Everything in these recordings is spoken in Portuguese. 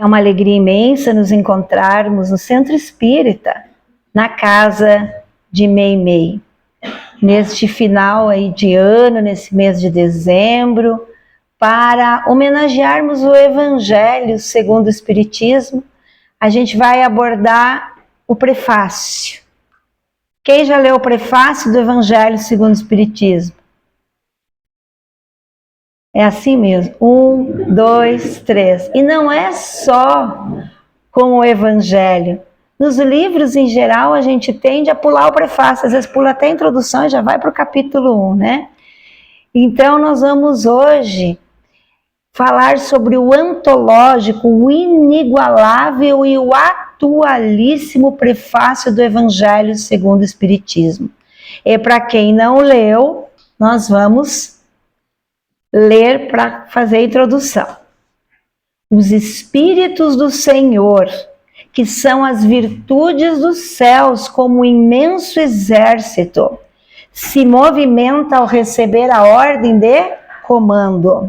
É uma alegria imensa nos encontrarmos no Centro Espírita, na casa de Meimei. Neste final aí de ano, nesse mês de dezembro, para homenagearmos o Evangelho segundo o Espiritismo, a gente vai abordar o prefácio. Quem já leu o prefácio do Evangelho segundo o Espiritismo? É assim mesmo, 1, 2, 3. E não é só com o Evangelho. Nos livros, em geral, a gente tende a pular o prefácio, às vezes pula até a introdução e já vai para o capítulo 1, né? Então, nós vamos hoje falar sobre o antológico, o inigualável e o atualíssimo prefácio do Evangelho segundo o Espiritismo. E para quem não leu, nós vamos ler para fazer a introdução. Os Espíritos do Senhor, que são as virtudes dos céus como um imenso exército, se movimenta ao receber a ordem de comando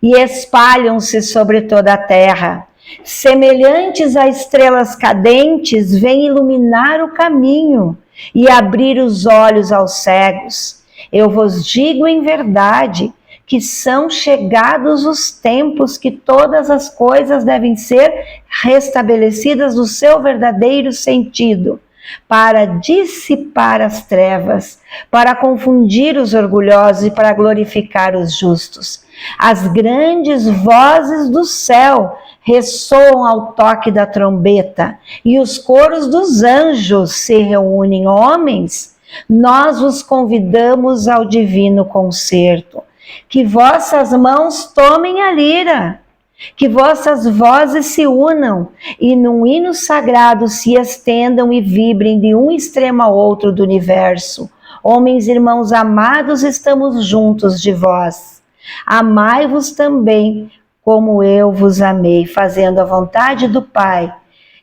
e espalham-se sobre toda a terra. Semelhantes a estrelas cadentes, vêm iluminar o caminho e abrir os olhos aos cegos. Eu vos digo em verdade que são chegados os tempos que todas as coisas devem ser restabelecidas no seu verdadeiro sentido, para dissipar as trevas, para confundir os orgulhosos e para glorificar os justos. As grandes vozes do céu ressoam ao toque da trombeta e os coros dos anjos se reúnem. Homens, nós vos convidamos ao divino concerto. Que vossas mãos tomem a lira, que vossas vozes se unam e num hino sagrado se estendam e vibrem de um extremo ao outro do universo. Homens, irmãos amados, estamos juntos de vós. Amai-vos também como eu vos amei, fazendo a vontade do Pai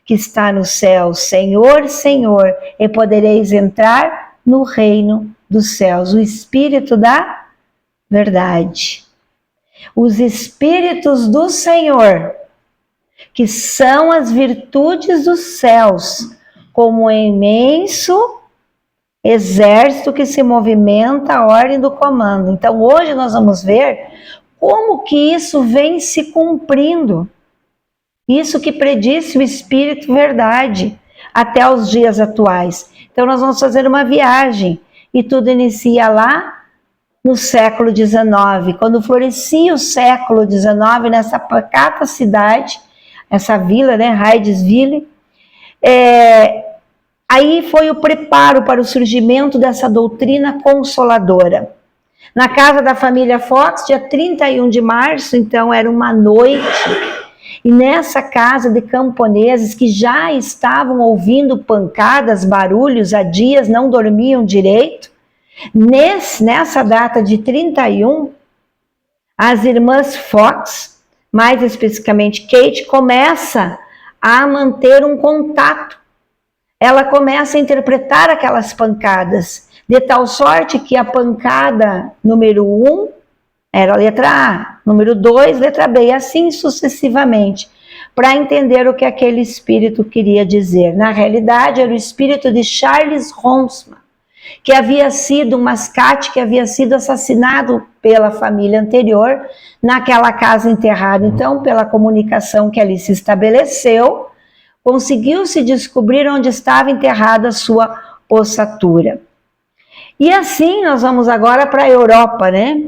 que está no céu. Senhor, Senhor, e podereis entrar no reino dos céus. O Espírito da verdade. Os Espíritos do Senhor, que são as virtudes dos céus, como um imenso exército que se movimenta à ordem do comando. Então hoje nós vamos ver como que isso vem se cumprindo. Isso que predisse o Espírito verdade até os dias atuais. Então nós vamos fazer uma viagem e tudo inicia lá no século XIX, quando florescia o século XIX nessa pacata cidade, essa vila, né, Hydesville, aí foi o preparo para o surgimento dessa doutrina consoladora. Na casa da família Fox, dia 31 de março, então era uma noite, e nessa casa de camponeses que já estavam ouvindo pancadas, barulhos, há dias não dormiam direito, nessa data de 31, as irmãs Fox, mais especificamente Kate, começa a manter um contato. Ela começa a interpretar aquelas pancadas, de tal sorte que a pancada número 1 era a letra A, número 2, letra B, e assim sucessivamente, para entender o que aquele espírito queria dizer. Na realidade, era o espírito de Charles Ronson, que havia sido um mascate que havia sido assassinado pela família anterior naquela casa enterrada. Então, pela comunicação que ali se estabeleceu, conseguiu-se descobrir onde estava enterrada a sua ossatura. E assim nós vamos agora para a Europa, né?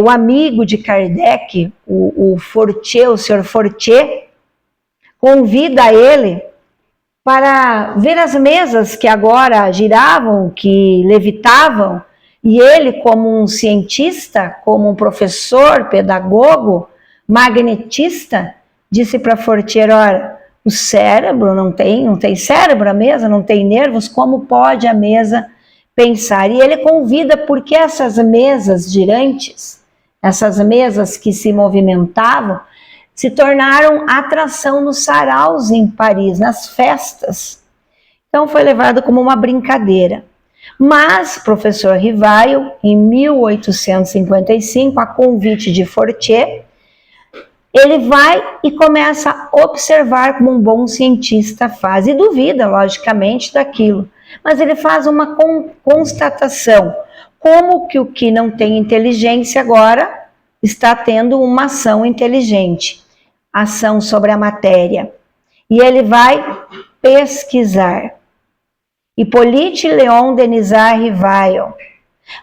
O amigo de Kardec, o Fortier, o Sr. Fortier, convida ele para ver as mesas que agora giravam, que levitavam, e ele, como um cientista, como um professor, pedagogo, magnetista, disse para Fortier: ora, o cérebro não tem cérebro a mesa, não tem nervos, como pode a mesa pensar? E ele convida porque essas mesas girantes, essas mesas que se movimentavam, se tornaram atração nos saraus em Paris, nas festas. Então foi levado como uma brincadeira. Mas professor Rivail, em 1855, a convite de Fortier, Ele vai e começa a observar como um bom cientista faz, e duvida, logicamente, daquilo. Mas ele faz uma constatação, como que o que não tem inteligência agora está tendo uma ação inteligente, ação sobre a matéria. E ele vai pesquisar. Hippolyte Léon Denisard Rivail.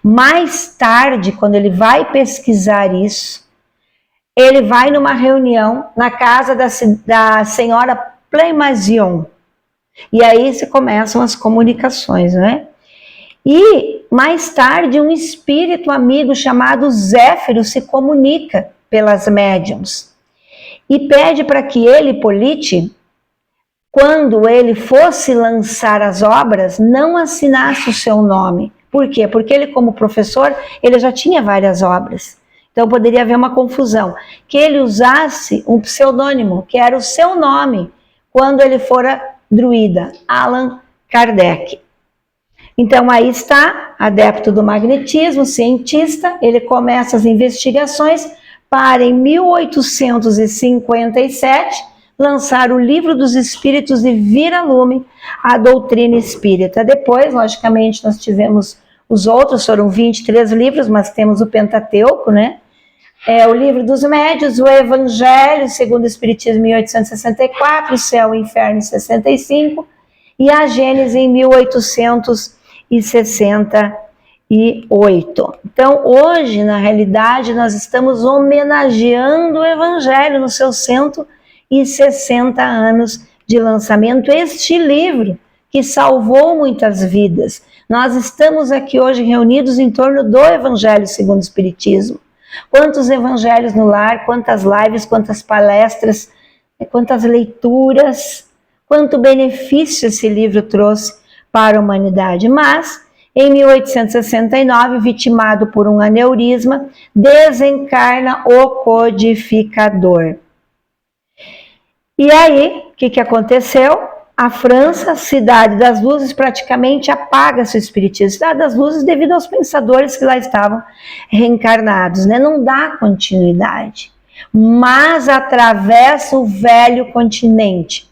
Mais tarde, quando ele vai pesquisar isso, ele vai numa reunião na casa da senhora Pleimazion. E aí se começam as comunicações, né? E mais tarde um espírito amigo chamado Zéfiro se comunica pelas médiums e pede para que ele, Hippolyte, quando ele fosse lançar as obras, não assinasse o seu nome. Por quê? Porque ele, como professor, ele já tinha várias obras. Então poderia haver uma confusão. Que ele usasse um pseudônimo, que era o seu nome, quando ele fora druida, Allan Kardec. Então aí está, adepto do magnetismo, cientista, ele começa as investigações para, em 1857, lançar o Livro dos Espíritos e vir a lume a doutrina espírita. Depois, logicamente, nós tivemos os outros, foram 23 livros, mas temos o Pentateuco, né? O Livro dos Médios, o Evangelho, segundo o Espiritismo, em 1864, o Céu e o Inferno, em 65, e a Gênese, em 1868. Então, hoje, na realidade, nós estamos homenageando o Evangelho nos seus 160 anos de lançamento. Este livro que salvou muitas vidas. Nós estamos aqui hoje reunidos em torno do Evangelho segundo o Espiritismo. Quantos evangelhos no lar, quantas lives, quantas palestras, quantas leituras, quanto benefício esse livro trouxe para a humanidade. Mas, em 1869, vitimado por um aneurisma, desencarna o codificador. E aí, o que aconteceu? A França, cidade das luzes, praticamente apaga-se o espiritismo. Cidade das luzes devido aos pensadores que lá estavam reencarnados, né? Não dá continuidade. Mas atravessa o velho continente.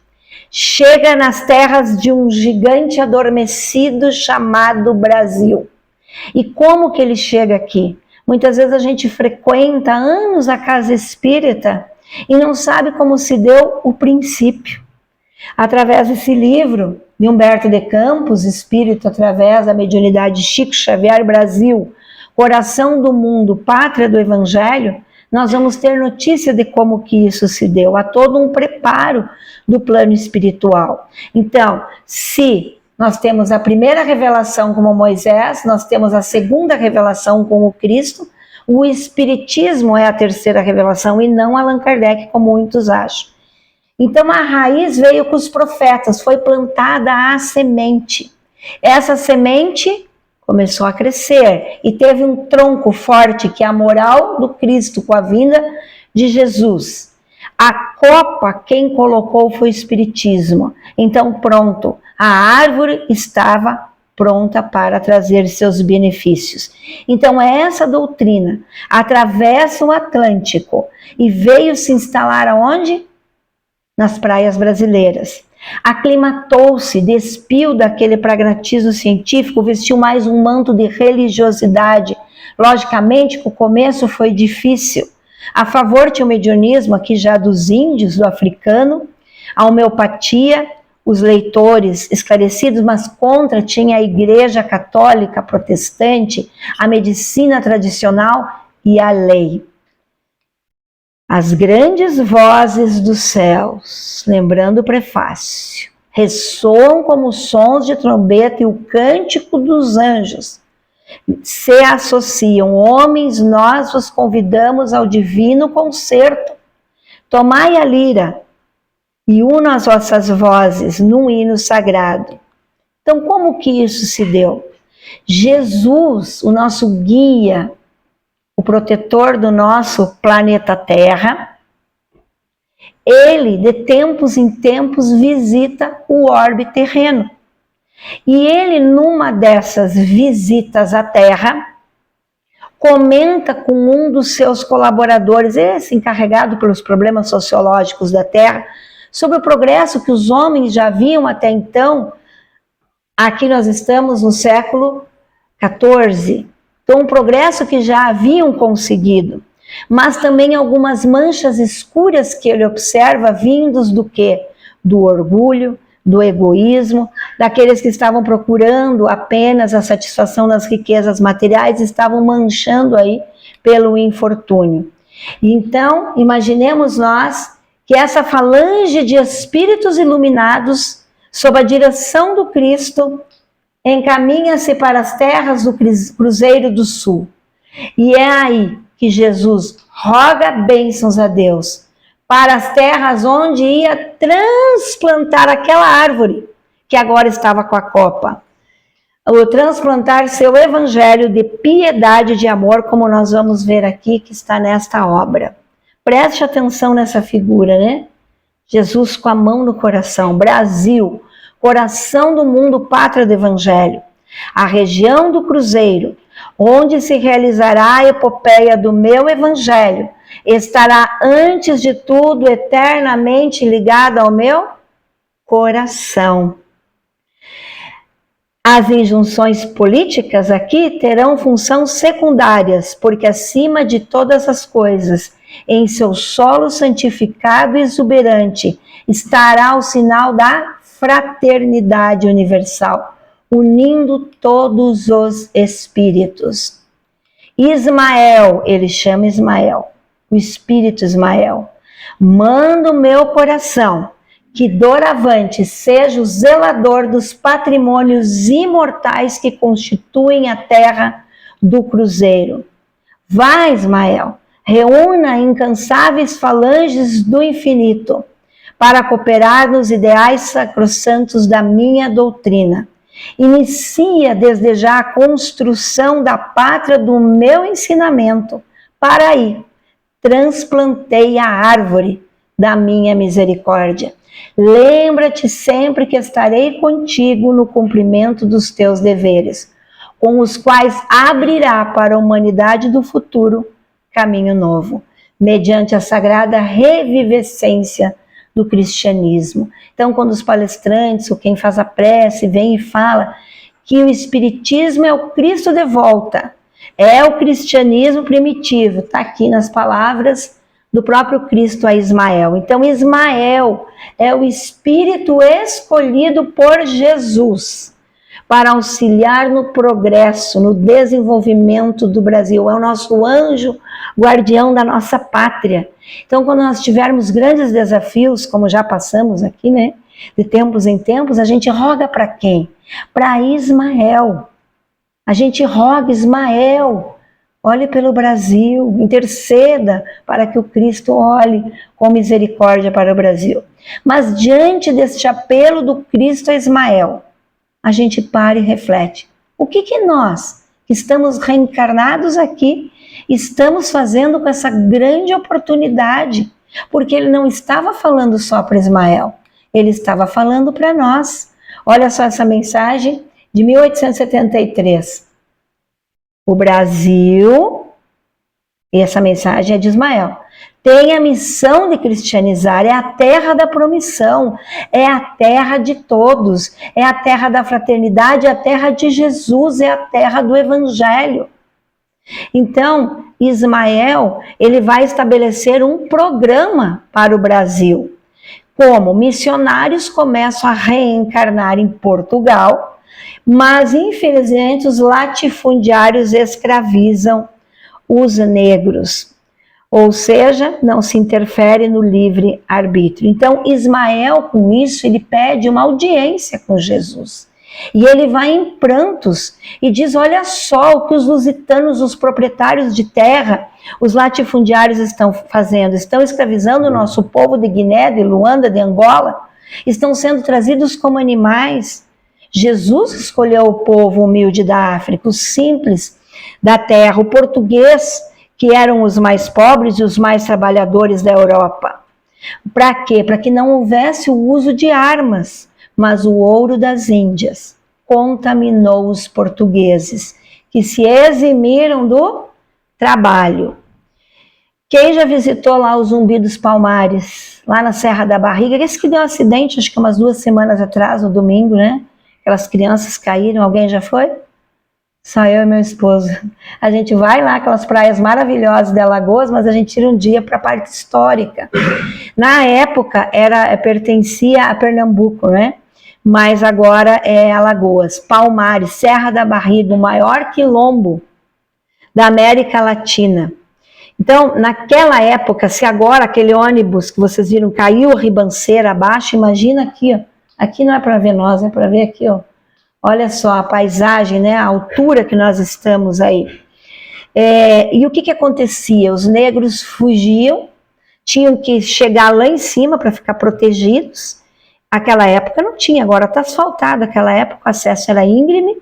Chega nas terras de um gigante adormecido chamado Brasil. E como que ele chega aqui? Muitas vezes a gente frequenta há anos a casa espírita e não sabe como se deu o princípio. Através desse livro de Humberto de Campos, Espírito através da mediunidade de Chico Xavier, Brasil, Coração do Mundo, Pátria do Evangelho, nós vamos ter notícia de como que isso se deu. Há todo um preparo do plano espiritual. Então, se nós temos a primeira revelação como Moisés, nós temos a segunda revelação como Cristo, o Espiritismo é a terceira revelação e não Allan Kardec, como muitos acham. Então a raiz veio com os profetas, foi plantada a semente. Essa semente começou a crescer e teve um tronco forte, que é a moral do Cristo com a vinda de Jesus. A copa, quem colocou foi o Espiritismo. Então pronto, a árvore estava pronta para trazer seus benefícios. Então essa doutrina atravessa o Atlântico e veio se instalar aonde? Nas praias brasileiras. Aclimatou-se, despiu daquele pragmatismo científico, vestiu mais um manto de religiosidade. Logicamente que o começo foi difícil. A favor tinha o mediunismo aqui já dos índios, do africano, a homeopatia, os leitores esclarecidos, mas contra tinha a igreja católica protestante, a medicina tradicional e a lei. As grandes vozes dos céus, lembrando o prefácio, ressoam como sons de trombeta e o cântico dos anjos. Se associam homens, nós vos convidamos ao divino concerto. Tomai a lira e unam as vossas vozes num hino sagrado. Então, como que isso se deu? Jesus, o nosso guia, o protetor do nosso planeta Terra, ele de tempos em tempos visita o orbe terreno. E ele, numa dessas visitas à Terra, comenta com um dos seus colaboradores, esse encarregado pelos problemas sociológicos da Terra, sobre o progresso que os homens já haviam até então. Aqui nós estamos no século XIV, então um progresso que já haviam conseguido, mas também algumas manchas escuras que ele observa vindos do quê? Do orgulho, do egoísmo, daqueles que estavam procurando apenas a satisfação das riquezas materiais, estavam manchando aí pelo infortúnio. Então, imaginemos nós que essa falange de espíritos iluminados, sob a direção do Cristo, encaminha-se para as terras do Cruzeiro do Sul. E é aí que Jesus roga bênçãos a Deus para as terras onde ia transplantar aquela árvore que agora estava com a copa. Ou transplantar seu evangelho de piedade e de amor, como nós vamos ver aqui que está nesta obra. Preste atenção nessa figura, né? Jesus com a mão no coração. Brasil, coração do mundo, pátria do evangelho. A região do Cruzeiro, onde se realizará a epopeia do meu evangelho, estará antes de tudo eternamente ligada ao meu coração. As injunções políticas aqui terão função secundárias, porque acima de todas as coisas, em seu solo santificado e exuberante, estará o sinal da fraternidade universal, unindo todos os espíritos. Ismael, ele chama Ismael, o espírito Ismael, manda o meu coração que doravante seja o zelador dos patrimônios imortais que constituem a terra do Cruzeiro. Vai, Ismael, reúna incansáveis falanges do infinito para cooperar nos ideais sacrossantos da minha doutrina. Inicia desde já a construção da pátria do meu ensinamento. Para aí, transplantei a árvore da minha misericórdia. Lembra-te sempre que estarei contigo no cumprimento dos teus deveres, com os quais abrirá para a humanidade do futuro caminho novo, mediante a sagrada revivescência do cristianismo. Então, quando os palestrantes, ou quem faz a prece, vem e fala que o espiritismo é o Cristo de volta, é o cristianismo primitivo, está aqui nas palavras do próprio Cristo a Ismael. Então, Ismael é o espírito escolhido por Jesus para auxiliar no progresso, no desenvolvimento do Brasil. É o nosso anjo guardião da nossa pátria. Então, quando nós tivermos grandes desafios, como já passamos aqui, né? De tempos em tempos, a gente roga para quem? Para Ismael. A gente roga, Ismael, olhe pelo Brasil, interceda para que o Cristo olhe com misericórdia para o Brasil. Mas diante deste apelo do Cristo a Ismael, a gente para e reflete. O que nós, que estamos reencarnados aqui, estamos fazendo com essa grande oportunidade? Porque ele não estava falando só para Ismael, ele estava falando para nós. Olha só essa mensagem de 1873. O Brasil, e essa mensagem é de Ismael, tem a missão de cristianizar, é a terra da promissão, é a terra de todos, é a terra da fraternidade, é a terra de Jesus, é a terra do evangelho. Então, Ismael, ele vai estabelecer um programa para o Brasil. Como missionários começam a reencarnar em Portugal, mas infelizmente os latifundiários escravizam os negros. Ou seja, não se interfere no livre-arbítrio. Então, Ismael, com isso, ele pede uma audiência com Jesus. E ele vai em prantos e diz, olha só o que os lusitanos, os proprietários de terra, os latifundiários estão fazendo. Estão escravizando o nosso povo de Guiné, de Luanda, de Angola. Estão sendo trazidos como animais. Jesus escolheu o povo humilde da África, os simples da terra, o português, que eram os mais pobres e os mais trabalhadores da Europa. Para quê? Para que não houvesse o uso de armas, mas o ouro das Índias contaminou os portugueses, que se eximiram do trabalho. Quem já visitou lá o Zumbi dos Palmares, lá na Serra da Barriga, esse que deu um acidente, acho que umas 2 semanas atrás, no domingo, né? Aquelas crianças caíram, alguém já foi? Só eu e meu esposo. A gente vai lá, aquelas praias maravilhosas de Alagoas, mas a gente tira um dia para a parte histórica. Na época, pertencia a Pernambuco, né? Mas agora é Alagoas. Palmares, Serra da Barriga, o maior quilombo da América Latina. Então, naquela época, se agora aquele ônibus que vocês viram caiu a ribanceira abaixo, imagina aqui, ó. Aqui não é para ver nós, é para ver aqui, ó. Olha só a paisagem, né? A altura que nós estamos aí. E o que acontecia? Os negros fugiam, tinham que chegar lá em cima para ficar protegidos. Aquela época não tinha, agora está asfaltado. Aquela época o acesso era íngreme.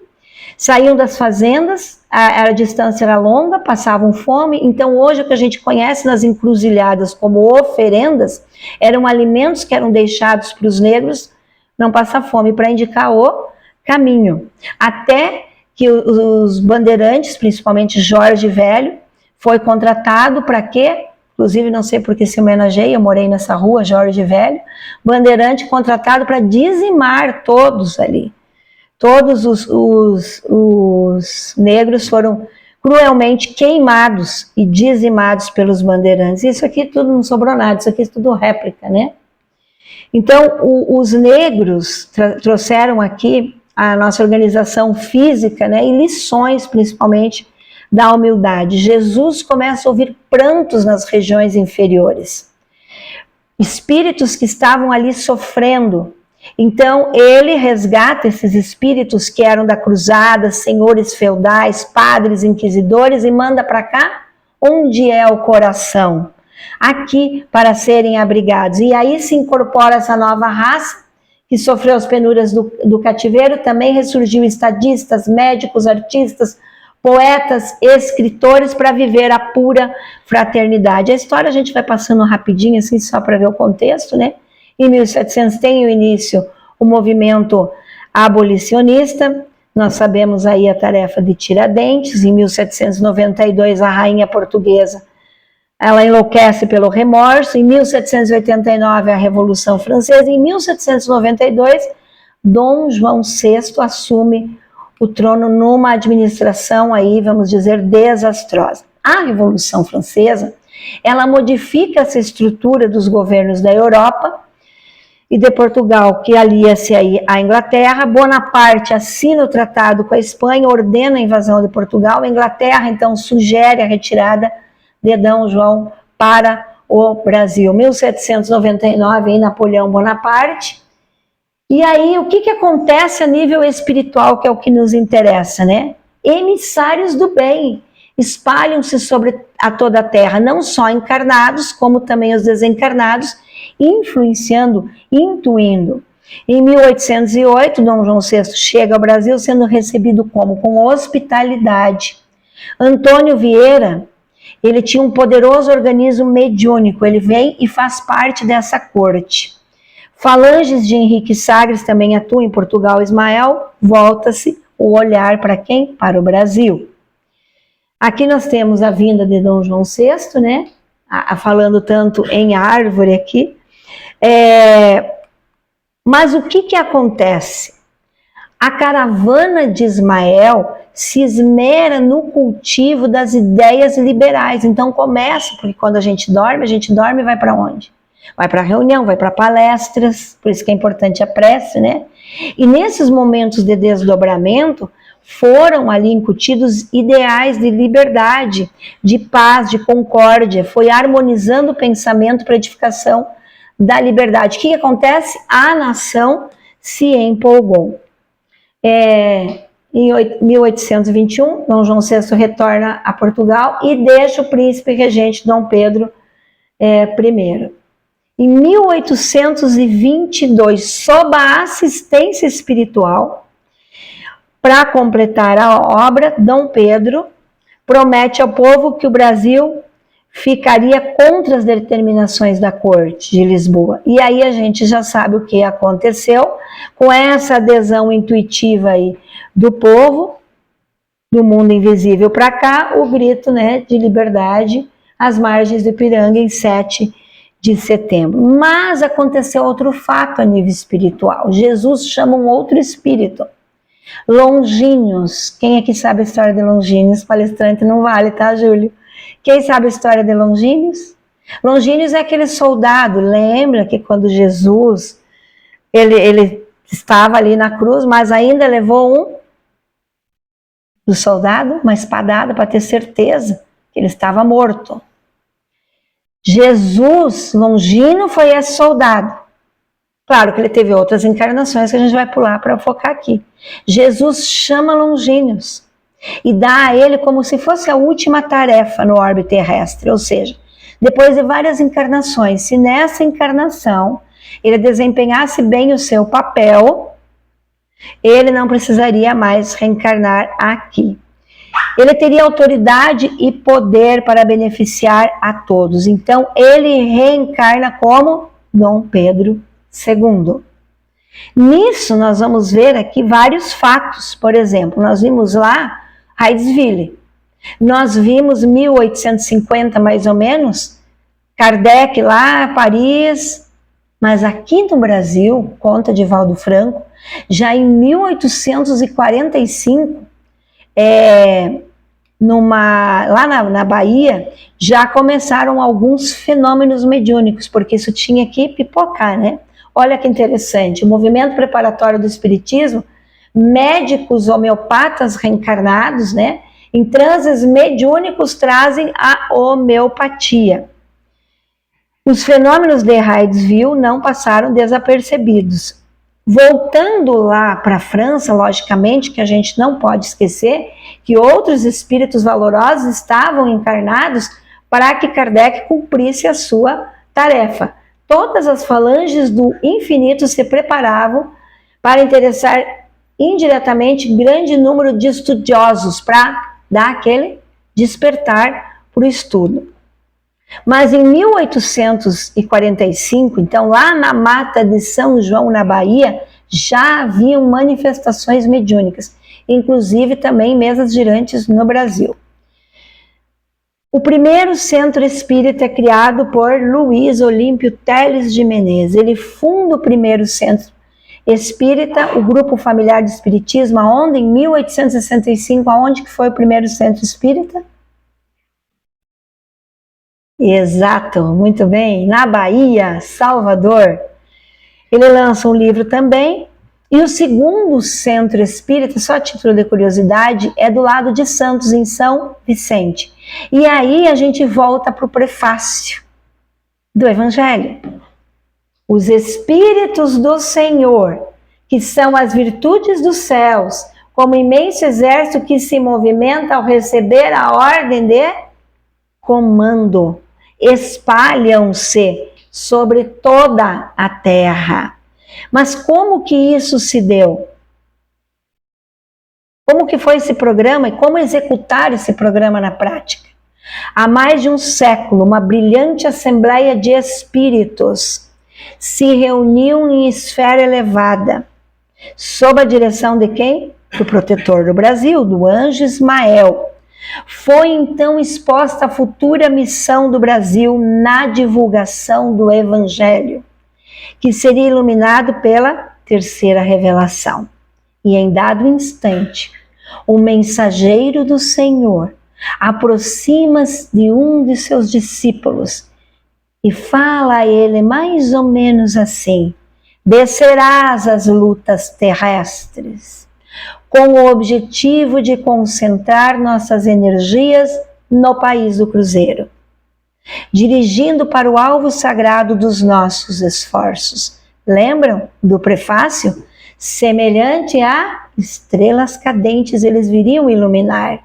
Saíam das fazendas, a distância era longa, passavam fome. Então hoje o que a gente conhece nas encruzilhadas como oferendas eram alimentos que eram deixados para os negros não passar fome, para indicar o caminho. Até que os bandeirantes, principalmente Jorge Velho, foi contratado para quê? Inclusive não sei porque se homenageia, eu morei nessa rua, Jorge Velho, bandeirante contratado para dizimar todos ali. Todos os negros foram cruelmente queimados e dizimados pelos bandeirantes. Isso aqui tudo não sobrou nada, isso aqui é tudo réplica, né? Então, os negros trouxeram aqui a nossa organização física, né, e lições, principalmente, da humildade. Jesus começa a ouvir prantos nas regiões inferiores. Espíritos que estavam ali sofrendo. Então, ele resgata esses espíritos que eram da cruzada, senhores feudais, padres, inquisidores, e manda para cá, onde é o coração? Aqui, para serem abrigados. E aí se incorpora essa nova raça, que sofreu as penúrias do cativeiro, também ressurgiu estadistas, médicos, artistas, poetas, escritores, para viver a pura fraternidade. A história a gente vai passando rapidinho, assim, só para ver o contexto, né? Em 1700 tem o início o movimento abolicionista, nós sabemos aí a tarefa de Tiradentes. Em 1792 a rainha portuguesa, ela enlouquece pelo remorso. Em 1789 a Revolução Francesa. Em 1792 Dom João VI assume o trono numa administração aí, vamos dizer, desastrosa. A Revolução Francesa, ela modifica essa estrutura dos governos da Europa e de Portugal, que alia-se aí à Inglaterra. Bonaparte assina o tratado com a Espanha, ordena a invasão de Portugal. A Inglaterra, então, sugere a retirada de Dom João para o Brasil. 1799, em Napoleão Bonaparte. E aí, o que acontece a nível espiritual, que é o que nos interessa, né? Emissários do bem espalham-se sobre a toda a terra, não só encarnados, como também os desencarnados, influenciando, intuindo. Em 1808, Dom João VI chega ao Brasil sendo recebido como? Com hospitalidade. Antônio Vieira, ele tinha um poderoso organismo mediúnico, ele vem e faz parte dessa corte. Falanges de Henrique Sagres também atuam em Portugal. Ismael, volta-se o olhar para quem? Para o Brasil. Aqui nós temos a vinda de Dom João VI, né? Falando tanto em árvore aqui. Mas o que acontece? A caravana de Ismael se esmera no cultivo das ideias liberais. Então começa, porque quando a gente dorme e vai para onde? Vai para reunião, vai para palestras, por isso que é importante a prece, né? E nesses momentos de desdobramento, foram ali incutidos ideais de liberdade, de paz, de concórdia, foi harmonizando o pensamento para a edificação da liberdade. O que acontece? A nação se empolgou. Em 1821, Dom João VI retorna a Portugal e deixa o príncipe regente Dom Pedro I. Em 1822, sob a assistência espiritual, para completar a obra, Dom Pedro promete ao povo que o Brasil ficaria contra as determinações da corte de Lisboa. E aí a gente já sabe o que aconteceu. Com essa adesão intuitiva aí do povo, do mundo invisível para cá, o grito, né, de liberdade às margens do Ipiranga em 7 de setembro. Mas aconteceu outro fato a nível espiritual. Jesus chama um outro espírito, Longínquos. Quem aqui sabe a história de Longínquos? Palestrante não vale, tá, Júlio? Quem sabe a história de Longínquos? Longínquos é aquele soldado, lembra que quando Jesus, ele estava ali na cruz, mas ainda levou do soldado uma espadada para ter certeza que ele estava morto. Jesus, Longínquo, foi esse soldado. Claro que ele teve outras encarnações que a gente vai pular para focar aqui. Jesus chama Longínquos e dá a ele como se fosse a última tarefa no orbe terrestre, ou seja, depois de várias encarnações, se nessa encarnação ele desempenhasse bem o seu papel, ele não precisaria mais reencarnar aqui. Ele teria autoridade e poder para beneficiar a todos. Então, ele reencarna como Dom Pedro II. Nisso, nós vamos ver aqui vários fatos. Por exemplo, nós vimos lá Hydesville. Nós vimos 1850, mais ou menos, Kardec lá, Paris. Mas aqui no Brasil, conta Divaldo Franco, já em 1845, lá na Bahia, já começaram alguns fenômenos mediúnicos, porque isso tinha que pipocar, né? Olha que interessante, o movimento preparatório do espiritismo, médicos homeopatas reencarnados, né? Em transes mediúnicos trazem a homeopatia. Os fenômenos de Hydesville não passaram desapercebidos. Voltando lá para a França, logicamente, que a gente não pode esquecer que outros espíritos valorosos estavam encarnados para que Kardec cumprisse a sua tarefa. Todas as falanges do infinito se preparavam para interessar indiretamente grande número de estudiosos para dar aquele despertar para o estudo. Mas em 1845, então lá na Mata de São João, na Bahia, já haviam manifestações mediúnicas, inclusive também mesas girantes no Brasil. O primeiro centro espírita é criado por Luiz Olímpio Teles de Menezes. Ele funda o primeiro centro espírita, o Grupo Familiar de Espiritismo, aonde em 1865, aonde que foi o primeiro centro espírita? Exato, muito bem, na Bahia, Salvador. Ele lança um livro também, e o segundo centro espírita, só a título de curiosidade, é do lado de Santos, em São Vicente. E aí a gente volta para o prefácio do Evangelho. Os Espíritos do Senhor, que são as virtudes dos céus, como imenso exército que se movimenta ao receber a ordem de comando, espalham-se sobre toda a terra. Mas como que isso se deu? Como que foi esse programa e como executar esse programa na prática? Há mais de um século, uma brilhante assembleia de espíritos se reuniu em esfera elevada, sob a direção de quem? Do protetor do Brasil, do anjo Ismael. Foi então exposta a futura missão do Brasil na divulgação do Evangelho, que seria iluminado pela terceira revelação. E em dado instante, o mensageiro do Senhor aproxima-se de um de seus discípulos e fala a ele mais ou menos assim: descerás as lutas terrestres, com o objetivo de concentrar nossas energias no país do cruzeiro, dirigindo para o alvo sagrado dos nossos esforços. Lembram do prefácio? Semelhante a estrelas cadentes, eles viriam iluminar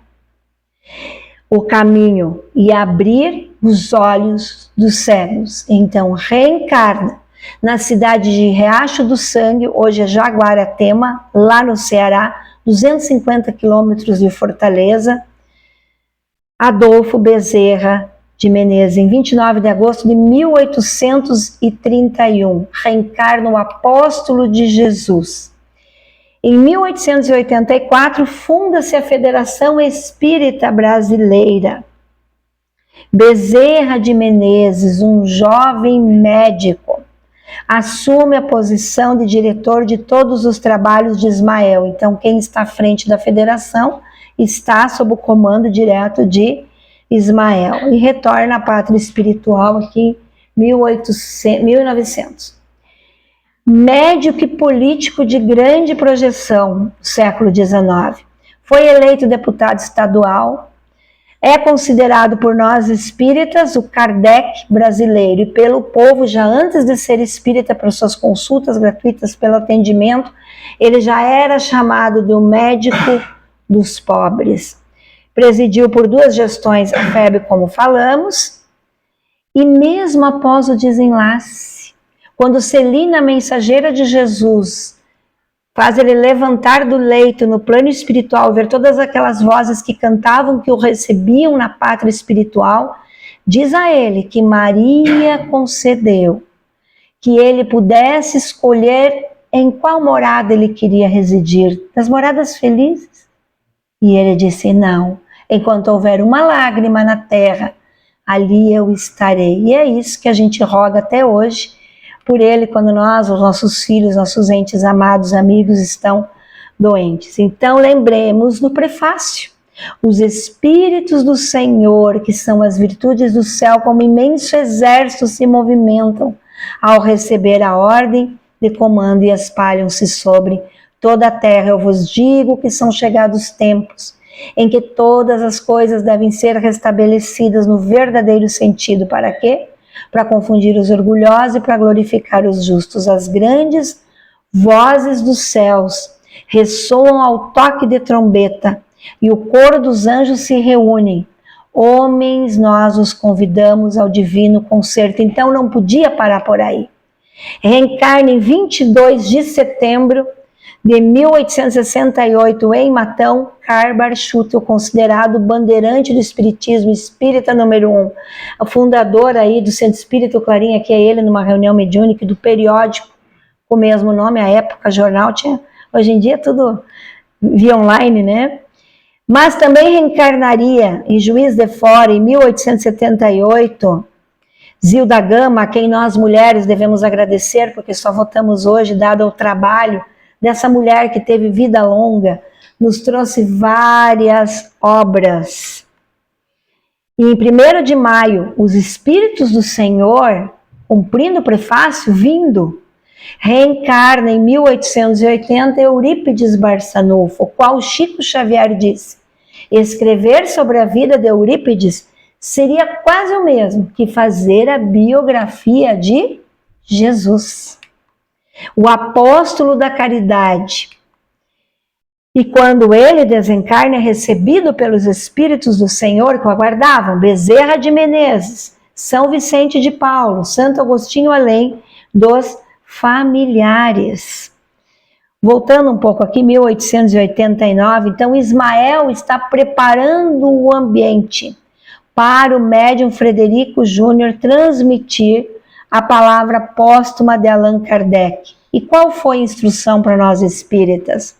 o caminho e abrir os olhos dos cegos. Então reencarna na cidade de Riacho do Sangue, hoje é Jaguaratema, lá no Ceará, 250 quilômetros de Fortaleza, Adolfo Bezerra de Menezes, em 29 de agosto de 1831, reencarna o apóstolo de Jesus. Em 1884, funda-se a Federação Espírita Brasileira. Bezerra de Menezes, um jovem médico, assume a posição de diretor de todos os trabalhos de Ismael. Então, quem está à frente da federação está sob o comando direto de Ismael. E retorna à pátria espiritual aqui em 1900. Médico e político de grande projeção no século XIX. Foi eleito deputado estadual. É considerado por nós espíritas o Kardec brasileiro, e pelo povo, já antes de ser espírita, para suas consultas gratuitas, pelo atendimento, ele já era chamado de um médico dos pobres. Presidiu por 2 gestões a FEB, como falamos, e mesmo após o desenlace, quando Celina, mensageira de Jesus, faz ele levantar do leito no plano espiritual, ver todas aquelas vozes que cantavam, que o recebiam na pátria espiritual, diz a ele que Maria concedeu que ele pudesse escolher em qual morada ele queria residir, das moradas felizes. E ele disse: não, enquanto houver uma lágrima na terra, ali eu estarei. E é isso que a gente roga até hoje por ele, quando nós, os nossos filhos, nossos entes amados, amigos, estão doentes. Então, lembremos no prefácio: os Espíritos do Senhor, que são as virtudes do céu, como imenso exército, se movimentam ao receber a ordem de comando e espalham-se sobre toda a terra. Eu vos digo que são chegados tempos em que todas as coisas devem ser restabelecidas no verdadeiro sentido. Para quê? Para confundir os orgulhosos e para glorificar os justos. As grandes vozes dos céus ressoam ao toque de trombeta e o coro dos anjos se reúnem. Homens, nós os convidamos ao divino concerto. Então não podia parar por aí. Reencarna em 22 de setembro de 1868 em Matão, Karl Schutel, considerado bandeirante do espiritismo, espírita número 1, o fundador aí do Centro Espírita Clarinha, que é ele numa reunião mediúnica do periódico com o mesmo nome, à época jornal tinha, hoje em dia tudo via online, né? Mas também reencarnaria em Juiz de Fora em 1878, Zilda Gama, a quem nós mulheres devemos agradecer, porque só votamos hoje, dado o trabalho dessa mulher que teve vida longa, nos trouxe várias obras. E em 1º de maio, os Espíritos do Senhor, cumprindo o prefácio, vindo, reencarna em 1880 Eurípides Barçanufo, o qual Chico Xavier disse: escrever sobre a vida de Eurípides seria quase o mesmo que fazer a biografia de Jesus, o apóstolo da caridade. E quando ele desencarna, é recebido pelos Espíritos do Senhor que o aguardavam: Bezerra de Menezes, São Vicente de Paulo, Santo Agostinho, além dos familiares. Voltando um pouco aqui, 1889, então Ismael está preparando o ambiente para o médium Frederico Júnior transmitir a palavra póstuma de Allan Kardec. E qual foi a instrução para nós espíritas?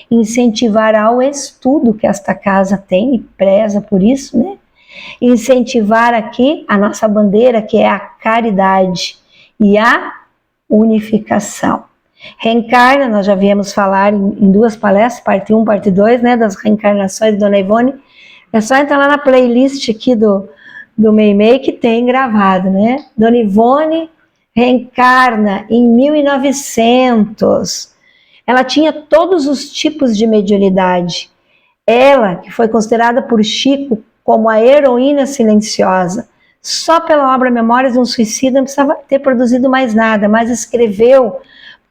Incentivar ao estudo, que esta casa tem e preza por isso, né? Incentivar aqui a nossa bandeira, que é a caridade e a unificação. Reencarna, nós já viemos falar em 2 palestras, parte 1, parte 2, né, das reencarnações de Dona Ivone. É só entrar lá na playlist aqui do Meimei que tem gravado, né? Dona Ivone reencarna em 1900. Ela tinha todos os tipos de mediunidade. Ela, que foi considerada por Chico como a heroína silenciosa, só pela obra Memórias de um Suicida não precisava ter produzido mais nada, mas escreveu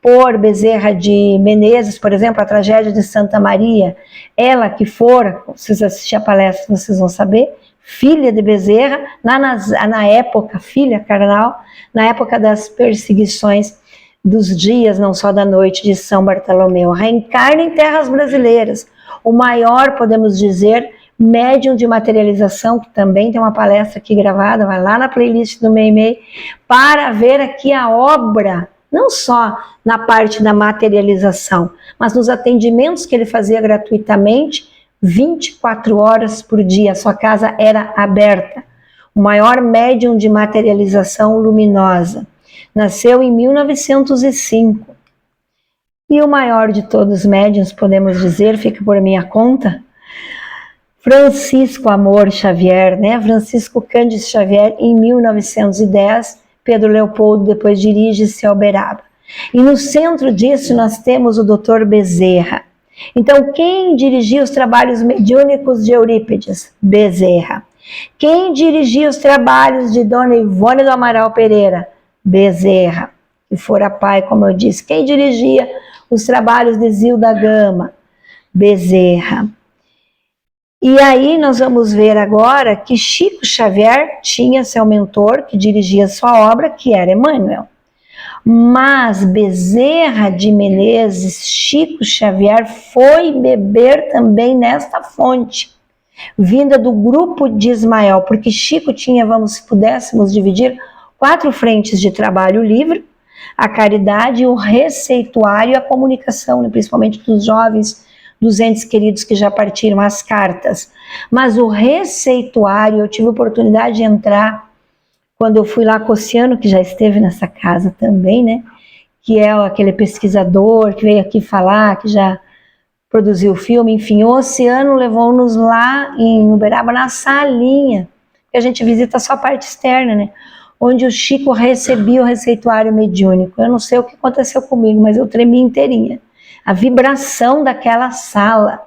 por Bezerra de Menezes, por exemplo, a Tragédia de Santa Maria. Ela que fora, vocês assistirem a palestra, vocês vão saber, filha de Bezerra, na época, filha carnal, na época das perseguições dos dias, não só da noite, de São Bartolomeu. Reencarna em terras brasileiras. O maior, podemos dizer, médium de materialização, que também tem uma palestra aqui gravada, vai lá na playlist do Meimei, para ver aqui a obra não só na parte da materialização, mas nos atendimentos que ele fazia gratuitamente, 24 horas por dia, a sua casa era aberta. O maior médium de materialização luminosa. Nasceu em 1905. E o maior de todos os médiuns, podemos dizer, fica por minha conta, Francisco Amor Xavier, né? Francisco Cândido Xavier, em 1910, Pedro Leopoldo depois dirige-se a Uberaba. E no centro disso nós temos o Dr. Bezerra. Então, quem dirigia os trabalhos mediúnicos de Eurípides? Bezerra. Quem dirigia os trabalhos de Dona Ivone do Amaral Pereira? Bezerra. Que fora pai, como eu disse. Quem dirigia os trabalhos de Zilda Gama? Bezerra. E aí nós vamos ver agora que Chico Xavier tinha seu mentor que dirigia sua obra, que era Emmanuel. Mas Bezerra de Menezes, Chico Xavier, foi beber também nesta fonte, vinda do grupo de Ismael, porque Chico tinha, se pudéssemos dividir, 4 frentes de trabalho: livre, a caridade, o receituário e a comunicação, né, principalmente dos jovens, dos entes queridos que já partiram, as cartas. Mas o receituário, eu tive a oportunidade de entrar quando eu fui lá com o Oceano, que já esteve nessa casa também, né? Que é aquele pesquisador que veio aqui falar, que já produziu o filme, enfim. O Oceano levou-nos lá em Uberaba, na salinha, que a gente visita só a parte externa, né? Onde o Chico recebia o receituário mediúnico. Eu não sei o que aconteceu comigo, mas eu tremi inteirinha. A vibração daquela sala.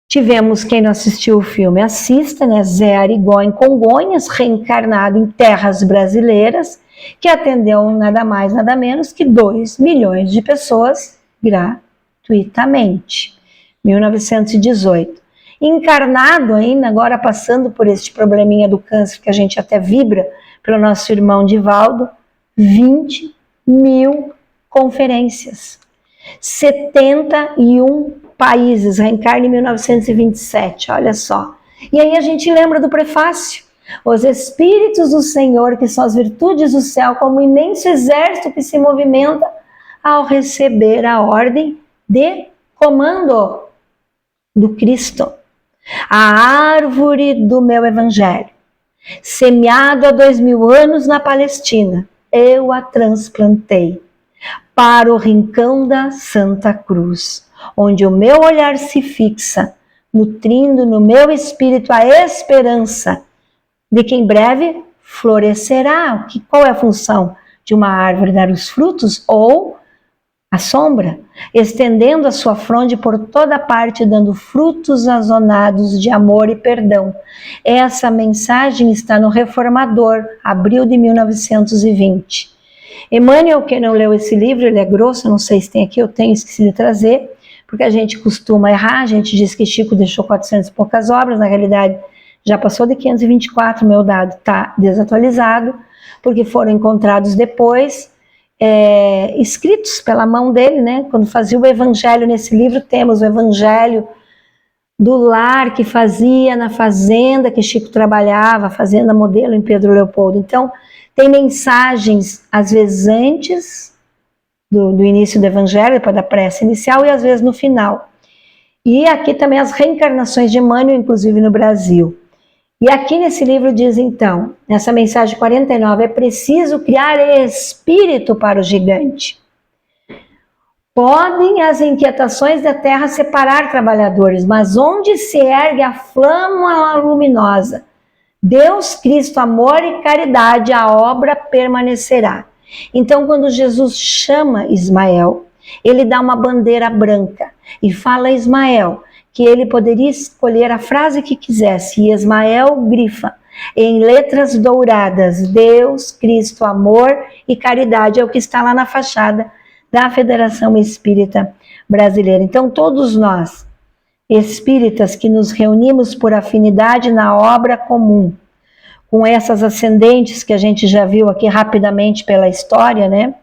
Tivemos, quem não assistiu o filme, assista, né? Zé Arigó em Congonhas, reencarnado em terras brasileiras, que atendeu nada mais, nada menos que 2 milhões de pessoas gratuitamente. 1918. Encarnado ainda, agora passando por este probleminha do câncer, que a gente até vibra pelo nosso irmão Divaldo, 20 mil conferências. 71 países, reencarna em 1927, olha só. E aí a gente lembra do prefácio: os Espíritos do Senhor, que são as virtudes do céu, como um imenso exército que se movimenta ao receber a ordem de comando do Cristo. A árvore do meu evangelho, semeado há 2000 anos na Palestina, eu a transplantei para o rincão da Santa Cruz, onde o meu olhar se fixa, nutrindo no meu espírito a esperança de que em breve florescerá. Qual é a função de uma árvore? Dar os frutos ou a sombra, estendendo a sua fronde por toda parte, dando frutos azonados de amor e perdão. Essa mensagem está no Reformador, abril de 1920. Emmanuel, quem não leu esse livro, ele é grosso, não sei se tem aqui, eu tenho, esqueci de trazer, porque a gente costuma errar, a gente diz que Chico deixou 400 e poucas obras, na realidade já passou de 524, meu dado está desatualizado, porque foram encontrados depois, escritos pela mão dele, né? Quando fazia o evangelho nesse livro, temos o evangelho do lar que fazia na fazenda que Chico trabalhava, fazenda modelo em Pedro Leopoldo. Então, tem mensagens, às vezes antes do início do evangelho, depois da prece inicial, e às vezes no final. E aqui também as reencarnações de Emmanuel, inclusive no Brasil. E aqui nesse livro diz então, nessa mensagem 49, é preciso criar espírito para o gigante. Podem as inquietações da terra separar trabalhadores, mas onde se ergue a flama luminosa, Deus, Cristo, amor e caridade, a obra permanecerá. Então, quando Jesus chama Ismael, ele dá uma bandeira branca e fala a Ismael que ele poderia escolher a frase que quisesse, e Ismael grifa em letras douradas: Deus, Cristo, amor e caridade, é o que está lá na fachada da Federação Espírita Brasileira. Então, todos nós, espíritas que nos reunimos por afinidade na obra comum, com essas ascendentes que a gente já viu aqui rapidamente pela história, né?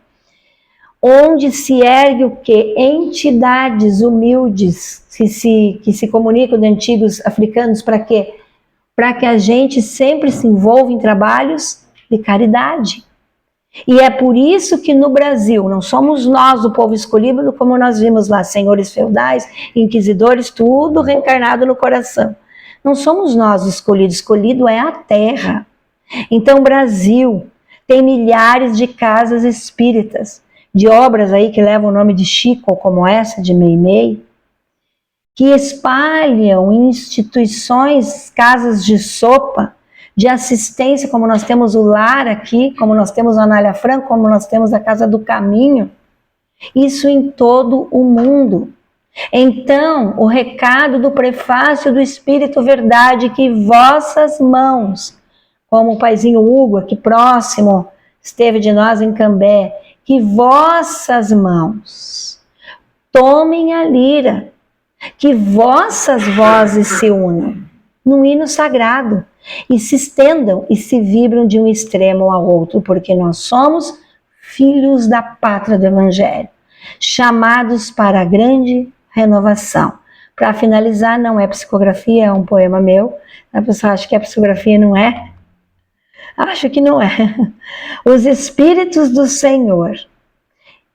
Onde se ergue o quê? Entidades humildes que se comunicam de antigos africanos, para quê? Para que a gente sempre se envolva em trabalhos de caridade. E é por isso que no Brasil, não somos nós o povo escolhido, como nós vimos lá, senhores feudais, inquisidores, tudo reencarnado no coração. Não somos nós os escolhidos, escolhido é a terra. Então o Brasil tem milhares de casas espíritas, de obras aí que levam o nome de Chico, como essa de Meimei, que espalham instituições, casas de sopa, de assistência, como nós temos o Lar aqui, como nós temos a Anália Franco, como nós temos a Casa do Caminho, isso em todo o mundo. Então, o recado do prefácio do Espírito Verdade, que vossas mãos, como o paizinho Hugo, aqui próximo, esteve de nós em Cambé, que vossas mãos tomem a lira, que vossas vozes se unam num hino sagrado e se estendam e se vibram de um extremo ao outro, porque nós somos filhos da pátria do Evangelho, chamados para a grande renovação. Para finalizar, não é psicografia, é um poema meu. A pessoa acha que é psicografia, não é? Acho que não é. Os Espíritos do Senhor,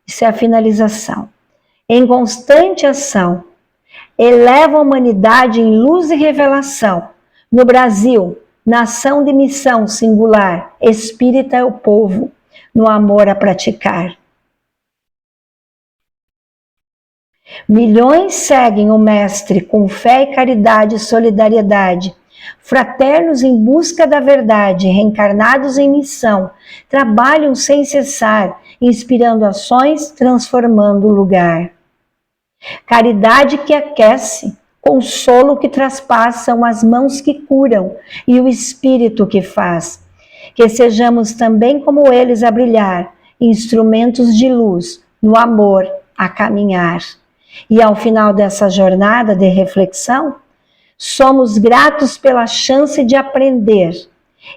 isso é a finalização, em constante ação, eleva a humanidade em luz e revelação. No Brasil, nação de missão singular, espírita é o povo, no amor a praticar. Milhões seguem o Mestre com fé e caridade e solidariedade, fraternos em busca da verdade, reencarnados em missão, trabalham sem cessar, inspirando ações, transformando o lugar. Caridade que aquece, consolo que traspassam, as mãos que curam e o Espírito que faz. Que sejamos também como eles a brilhar, instrumentos de luz, no amor a caminhar. E ao final dessa jornada de reflexão, somos gratos pela chance de aprender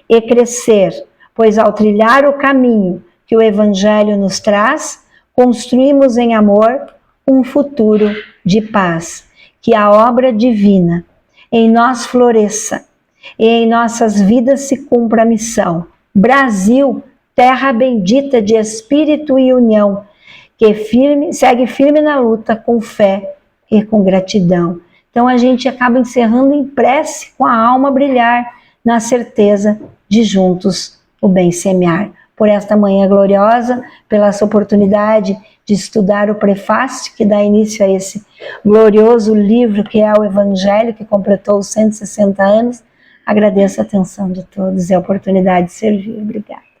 e crescer, pois ao trilhar o caminho que o Evangelho nos traz, construímos em amor um futuro de paz. Que a obra divina em nós floresça e em nossas vidas se cumpra a missão. Brasil, terra bendita de espírito e união, que segue firme na luta com fé e com gratidão. Então a gente acaba encerrando em prece com a alma brilhar, na certeza de juntos o bem semear. Por esta manhã gloriosa, pela essa oportunidade de estudar o prefácio que dá início a esse glorioso livro que é o Evangelho, que completou os 160 anos, agradeço a atenção de todos e a oportunidade de servir. Obrigada.